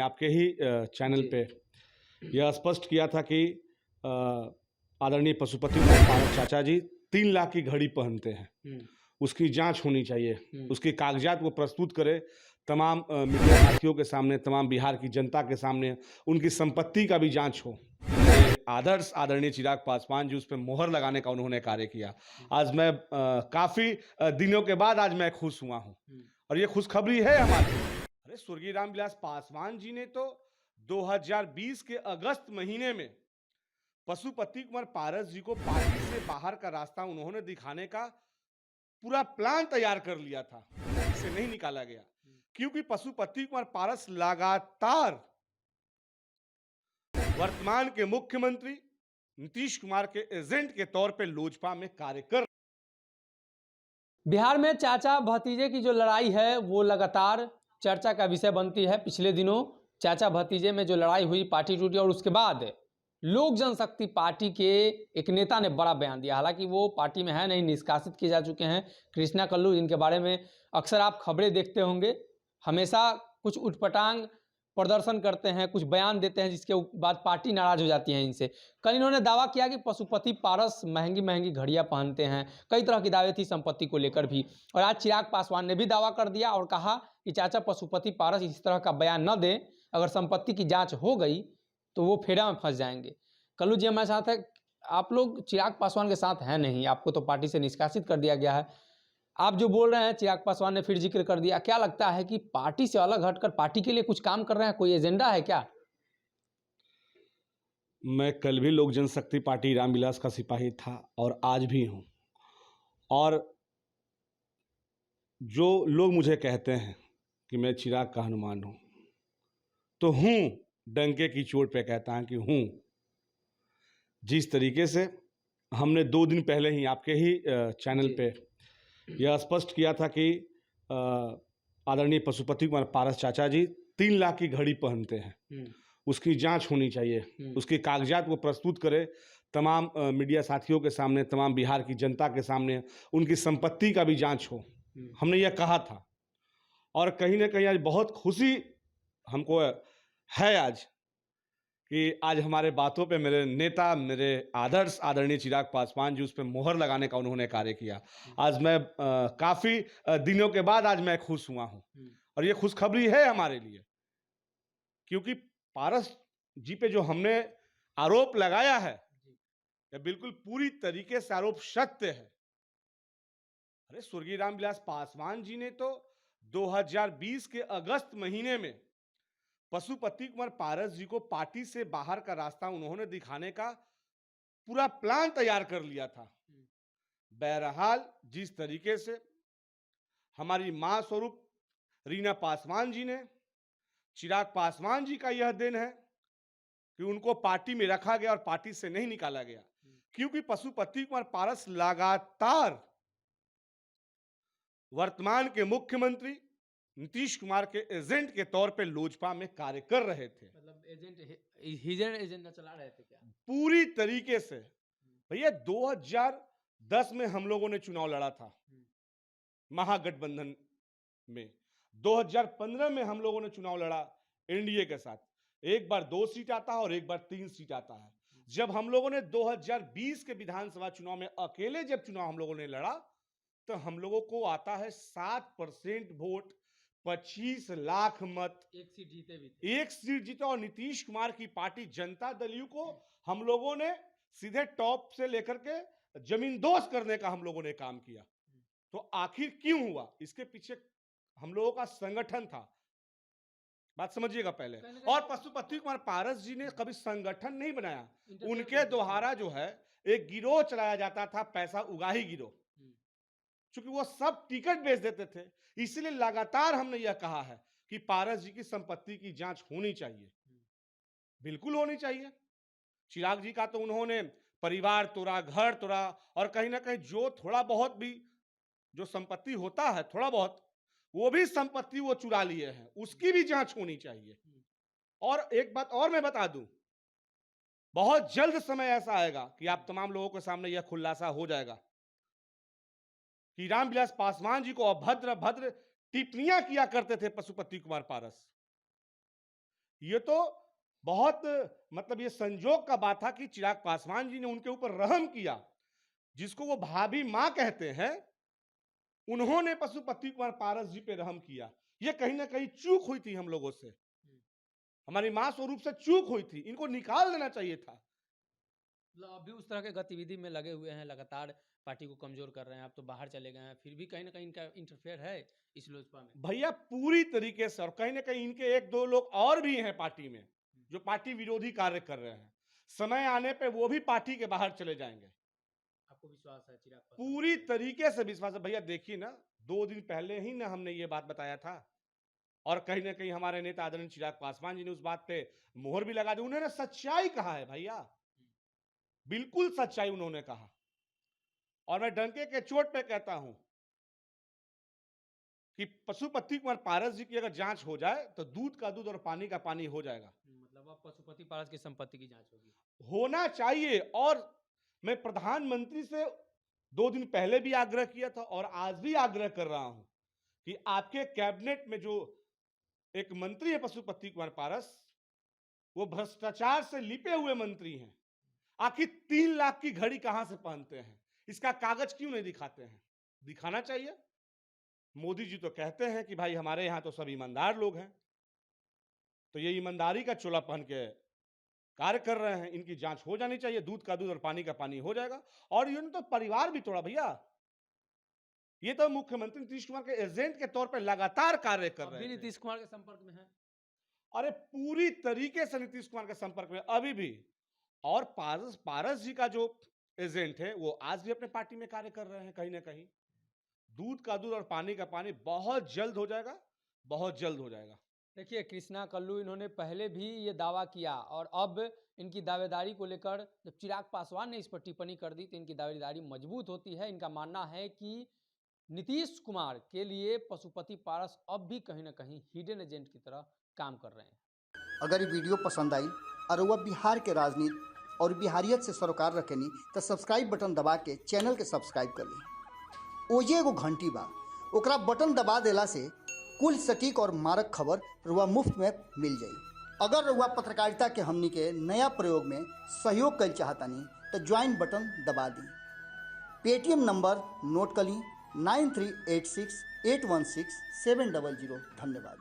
आपके ही चैनल पे यह स्पष्ट किया था कि आदरणीय पशुपति कुमार पारस चाचा जी 3 लाख की घड़ी पहनते हैं, उसकी जांच होनी चाहिए, उसके कागजात को प्रस्तुत करे तमाम मीडिया साथियों के सामने, तमाम बिहार की जनता के सामने, उनकी संपत्ति का भी जांच हो। आदर्श आदरणीय चिराग पासवान जी उस पर मोहर लगाने का उन्होंने कार्य किया। आज मैं काफी दिनों के बाद आज मैं खुश हुआ हूं और ये खुशखबरी है हमारी। अरे स्वर्गीय रामविलास पासवान जी ने तो 2020 के अगस्त महीने में पशुपति कुमार पारस जी को पार्टी से बाहर का रास्ता उन्होंने दिखाने का पूरा प्लान तैयार कर लिया था, इसे नहीं निकाला गया क्योंकि पशुपति कुमार पारस लगातार वर्तमान के मुख्यमंत्री नीतीश कुमार के एजेंट के तौर पे लोजपा में कार्य कर। बिहार में चाचा भतीजे की जो लड़ाई है वो लगातार चर्चा का विषय बनती है। पिछले दिनों चाचा भतीजे में जो लड़ाई हुई, पार्टी टूटी और उसके बाद लोक जनशक्ति पार्टी के एक नेता ने बड़ा बयान दिया। हालांकि वो पार्टी में है नहीं, निष्कासित किए जा चुके हैं, कृष्णा कल्लू, जिनके बारे में अक्सर आप खबरें देखते होंगे। हमेशा कुछ उटपटांग प्रदर्शन करते हैं, कुछ बयान देते हैं, जिसके बाद पार्टी नाराज हो जाती है इनसे। कल इन्होंने दावा किया कि पशुपति पारस महंगी महंगी घड़ियां पहनते हैं। कई तरह की दावे थी संपत्ति को लेकर भी। और आज चिराग पासवान ने भी दावा कर दिया और कहा कि चाचा पशुपति पारस इस तरह का बयान न दें, अगर संपत्ति की जांच हो गई तो वो फेरा में फंस जाएंगे। कल्लू जी हमारे साथ है। आप लोग चिराग पासवान के साथ हैं नहीं, आपको तो पार्टी से निष्कासित कर दिया गया है। आप जो बोल रहे हैं, चिराग पासवान ने फिर जिक्र कर दिया, क्या लगता है कि पार्टी से अलग हटकर पार्टी के लिए कुछ काम कर रहे हैं? कोई एजेंडा है क्या? मैं कल भी लोक जनशक्ति पार्टी रामविलास का सिपाही था और आज भी हूं। और जो लोग मुझे कहते हैं कि मैं चिराग का हनुमान हूं, तो हूं, डंके की चोट पे कहता हूं कि हूं। जिस तरीके से हमने 2 दिन पहले ही आपके ही चैनल पे यह स्पष्ट किया था कि आदरणीय पशुपति कुमार पारस चाचा जी 3 लाख की घड़ी पहनते हैं, उसकी जांच होनी चाहिए, उसके कागजात को प्रस्तुत करे तमाम मीडिया साथियों के सामने, तमाम बिहार की जनता के सामने, उनकी संपत्ति का भी जांच हो। हमने यह कहा था और कहीं ना कहीं आज बहुत खुशी हमको है आज कि आज हमारे बातों पे मेरे नेता, मेरे आदर्श आदरणीय चिराग पासवान जी उस पर मोहर लगाने का उन्होंने कार्य किया। आज मैं काफी दिनों के बाद आज मैं खुश हुआ हूं और ये खुशखबरी है हमारे लिए क्योंकि पारस जी पे जो हमने आरोप लगाया है यह बिल्कुल पूरी तरीके से आरोप सत्य है। अरे स्वर्गीय रामविलास पासवान जी ने तो 2020 के अगस्त महीने में पशुपति कुमार पारस जी को पार्टी से बाहर का रास्ता उन्होंने दिखाने का पूरा प्लान तैयार कर लिया था। बहरहाल जिस तरीके से हमारी मां स्वरूप रीना पासवान जी ने, चिराग पासवान जी का यह दिन है कि उनको पार्टी में रखा गया और पार्टी से नहीं निकाला गया क्योंकि पशुपति कुमार पारस लगातार वर्तमान के मुख्यमंत्री नीतीश कुमार के एजेंट के तौर पे लोजपा में कार्य कर रहे थे। मतलब एजेंडा चला रहे थे क्या? पूरी तरीके से। भैया 2010 में हम लोगों ने चुनाव लड़ा था महागठबंधन में, 2015 में हम लोगों ने चुनाव लड़ा एनडीए के साथ। एक बार 2 सीट आता है और एक बार 3 सीट आता है। जब हम लोगों ने 2020 के विधानसभा चुनाव में अकेले जब चुनाव हम लोगों ने लड़ा तो हम लोगों को आता है 7% वोट, 25 लाख मत, एक सीट जीते भी थे। एक सीट जीता और नीतीश कुमार की पार्टी जनता दल यू को हम लोगों ने सीधे टॉप से लेकर के जमींदोज करने का हम लोगों ने काम किया। तो आखिर क्यों हुआ? इसके पीछे हम लोगों का संगठन था, बात समझिएगा पहले। और पशुपति कुमार पारस जी ने कभी संगठन नहीं बनाया, उनके द्वारा जो है एक गिरोह चलाया जाता था, पैसा उगाही गिरोह, क्योंकि वो सब टिकट बेच देते थे। इसलिए लगातार हमने यह कहा है कि पारस जी की संपत्ति की जांच होनी चाहिए, बिल्कुल होनी चाहिए। चिराग जी का तो उन्होंने परिवार तोड़ा, घर तोड़ा और कहीं ना कहीं जो थोड़ा बहुत भी जो संपत्ति होता है, थोड़ा बहुत वो भी संपत्ति वो चुरा लिए हैं, उसकी भी जांच होनी चाहिए। और एक बात और मैं बता दूं, बहुत जल्द समय ऐसा आएगा कि आप तमाम लोगों के सामने यह खुलासा हो जाएगा कि रामविलास पासवान जी को अभद्र भद्र टिप्पणियां किया करते थे पशुपति कुमार पारस। ये तो बहुत मतलब ये संजोग का बात था कि चिराग पासवान जी ने उनके ऊपर रहम किया, जिसको वो भाभी मां कहते हैं, उन्होंने पशुपति कुमार पारस जी पे रहम किया। ये कहीं ना कहीं चूक हुई थी हम लोगों से, हमारी मां स्वरूप से चूक हुई थी, इनको निकाल देना चाहिए था। मतलब अभी उस तरह के गतिविधि में लगे हुए हैं, लगातार पार्टी को कमजोर कर रहे हैं। आप तो बाहर चले गए हैं, फिर भी कहीं ना कहीं इनका इंटरफेयर है इस लोजपा में। भैया पूरी तरीके से, और कहीं ना कहीं इनके एक दो लोग और भी हैं पार्टी में जो पार्टी विरोधी कार्य कर रहे हैं। समय आने पे वो भी पार्टी के बाहर चले जाएंगे। आपको विश्वास है चिराग पासवान? पूरी तरीके से विश्वास है भैया। देखिए ना, 2 दिन पहले ही ना हमने ये बात बताया था, और कहीं ना कहीं हमारे नेता आदरणीय चिराग पासवान जी ने उस बात पे मोहर भी लगा दी। उन्होंने सच्चाई कहा है भैया, बिल्कुल सच्चाई उन्होंने कहा। और मैं डंके के चोट पे कहता हूं कि पशुपति कुमार पारस जी की अगर जांच हो जाए तो दूध का दूध और पानी का पानी हो जाएगा। मतलब अब पशुपति पारस की संपत्ति की जांच होगी, होना चाहिए। और मैं प्रधानमंत्री से 2 दिन पहले भी आग्रह किया था और आज भी आग्रह कर रहा हूं कि आपके कैबिनेट में जो एक मंत्री है पशुपति कुमार पारस, वो भ्रष्टाचार से लिपे हुए मंत्री हैं। आखिर 3 लाख की घड़ी कहां से पहनते हैं, इसका कागज क्यों नहीं दिखाते हैं? दिखाना चाहिए। मोदी जी तो कहते हैं कि भाई हमारे यहां तो सब ईमानदार लोग हैं, तो ये ईमानदारी का चोला पहन के कार्य कर रहे हैं, इनकी जांच हो जानी चाहिए। दूध का दूध और पानी का पानी हो जाएगा। और इन्होंने तो परिवार भी तोड़ा भैया। ये तो मुख्यमंत्री नीतीश कुमार के एजेंट के तौर पर लगातार कार्य कर रहे अभी हैं। नीतीश कुमार के संपर्क में है। अरे पूरी तरीके से नीतीश कुमार के संपर्क में अभी भी। और पारस पारस जी का जो एजेंट है वो आज भी अपने पार्टी में कार्य कर रहे हैं कहीं ना कहीं। दूध का दूध और पानी का पानी बहुत जल्द हो जाएगा, बहुत जल्द हो जाएगा। देखिए, कृष्णा कल्लू इन्होंने पहले भी ये दावा किया, और अब इनकी दावेदारी को लेकर जब चिराग पासवान ने इस पर टिप्पणी कर दी तो इनकी दावेदारी मजबूत होती है। इनका मानना है कि नीतीश कुमार के लिए पशुपति पारस अब भी कहीं ना कहीं हिडन एजेंट की तरह काम कर रहे हैं। अगर ये वीडियो पसंद आई और वह बिहार के राजनीति और बिहारियत से सरोकार रखेनी तो सब्सक्राइब बटन दबा के चैनल के सब्सक्राइब कर ली। ओजे एगो घंटी बा, ओकरा बटन दबा देला से कुल सटीक और मारक खबर रुआ मुफ्त में मिल जाई। अगर रुआ पत्रकारिता के हमनी के नया प्रयोग में सहयोग कर चाहतानी तो ज्वाइन बटन दबा दी। पेटीएम नंबर नोट कर ली 9386816700। धन्यवाद।